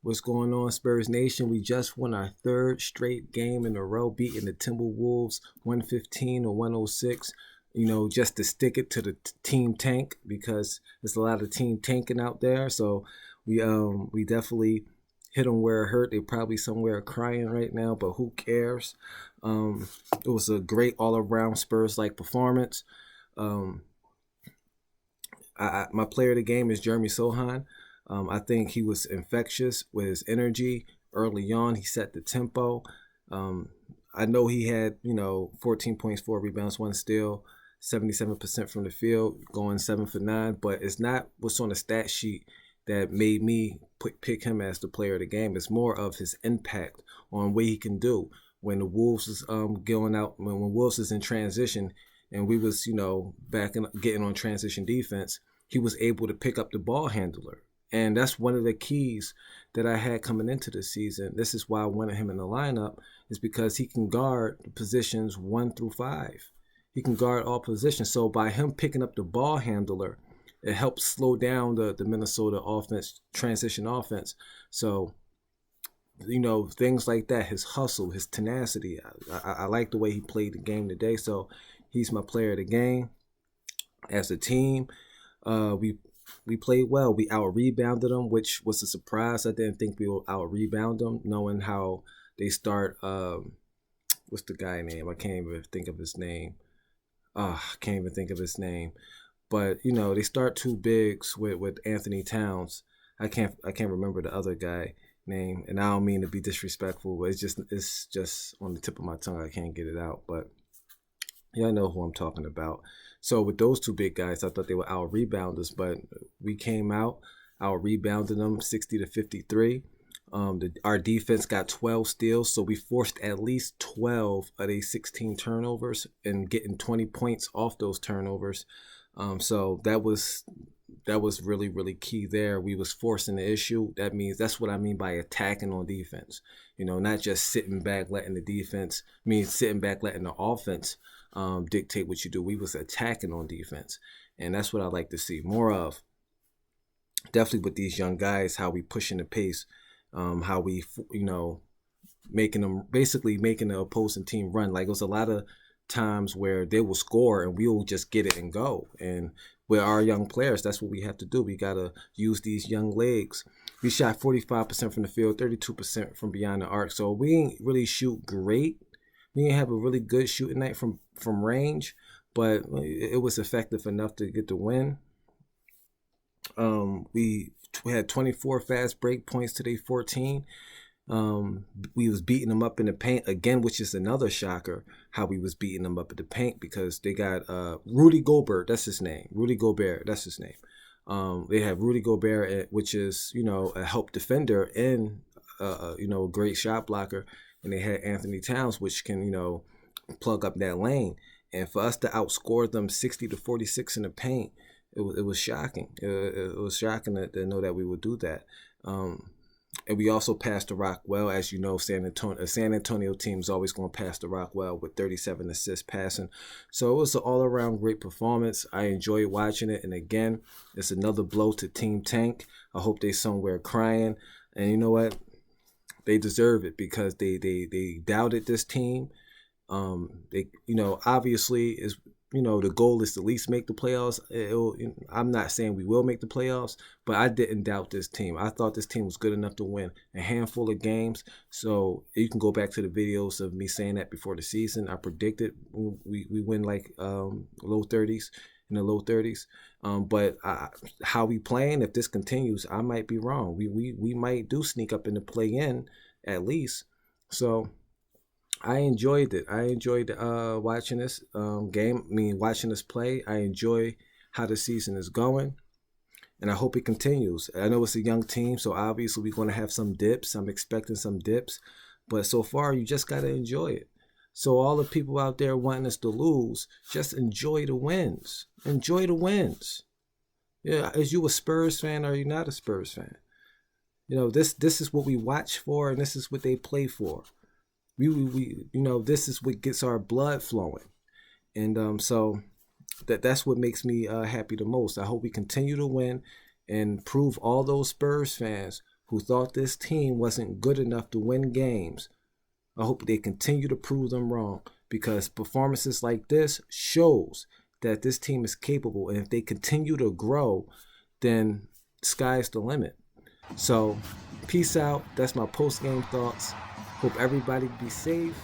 What's going on, Spurs Nation? We just won our third straight game in a row, beating the Timberwolves 115 or 106. Just to stick it to the team tank because there's a lot of team tanking out there. So we definitely hit them where it hurt. They're probably somewhere crying right now, but who cares? It was a great all around Spurs like performance. Um, my player of the game is Jeremy Sohan. I think he was infectious with his energy early on. He set the tempo. Um, I know he had 14 points, 4 rebounds, 1 steal, 77% from the field, going 7 for 9. But it's not what's on the stat sheet that made me pick him as the player of the game. It's more of his impact on what he can do when the Wolves is going out when Wolves is in transition and we was back and getting on transition defense. He was able to pick up the ball handler. And that's one of the keys that I had coming into the season. This is why I wanted him in the lineup, is because he can guard positions 1 through 5. He can guard all positions. So by him picking up the ball handler, it helps slow down the Minnesota offense, transition offense. So, things like that, his hustle, his tenacity. I like the way he played the game today. So he's my player of the game. As a team, we played well. We out rebounded them, which was a surprise. I didn't think we would out rebound them, knowing how they start. What's the guy name? I can't even think of his name. I can't even think of his name. But they start two bigs with Anthony Towns. I can't remember the other guy name, and I don't mean to be disrespectful, but it's just on the tip of my tongue. I can't get it out, but y'all know who I'm talking about. So with those two big guys, I thought they were out rebounders, but we came out rebounding them 60-53. Our defense got 12 steals, so we forced at least 12 of these 16 turnovers and getting 20 points off those turnovers. So that was really, really key there. We was forcing the issue. That's what I mean by attacking on defense. Not just sitting back, letting the offense dictate what you do. We was attacking on defense, and that's what I like to see more of. Definitely with these young guys, how we pushing the pace, how we making the opposing team run. Like, it was a lot of times where they will score and we will just get it and go. And with our young players, that's what we have to do. We gotta use these young legs. We shot 45% from the field, 32% from beyond the arc. So we ain't really shoot great. We didn't have a really good shooting night from range, but it was effective enough to get the win. We had 24 fast break points today, 14. We was beating them up in the paint again, which is another shocker, how we was beating them up in the paint, because they got Rudy Gobert, that's his name. They have Rudy Gobert, which is, a help defender and, a great shot blocker. And they had Anthony Towns, which can, plug up that lane. And for us to outscore them 60-46 in the paint, it was shocking. It was shocking to know that we would do that. And we also passed the rock well. As you know, San Antonio team is always going to pass the rock well with 37 assists passing. So it was an all-around great performance. I enjoyed watching it. And again, it's another blow to Team Tank. I hope they somewhere crying. And you know what? They deserve it because they doubted this team. Obviously is the goal is to at least make the playoffs. I'm not saying we will make the playoffs, but I didn't doubt this team. I thought this team was good enough to win a handful of games. So you can go back to the videos of me saying that before the season. I predicted we win like low 30s. In the low 30s. But how we playing, if this continues, I might be wrong. We might do sneak up in the play-in at least. So I enjoyed it. I enjoyed watching this game. Watching us play. I enjoy how the season is going. And I hope it continues. I know it's a young team, so obviously we're going to have some dips. I'm expecting some dips. But so far, you just got to enjoy it. So all the people out there wanting us to lose, just enjoy the wins. Enjoy the wins. Yeah, is you a Spurs fan or are you not a Spurs fan? This is what we watch for, and this is what they play for. This is what gets our blood flowing, and so that's what makes me happy the most. I hope we continue to win and prove all those Spurs fans who thought this team wasn't good enough to win games, I hope they continue to prove them wrong, because performances like this shows that this team is capable. And if they continue to grow, then sky's the limit. So peace out. That's my post-game thoughts. Hope everybody be safe.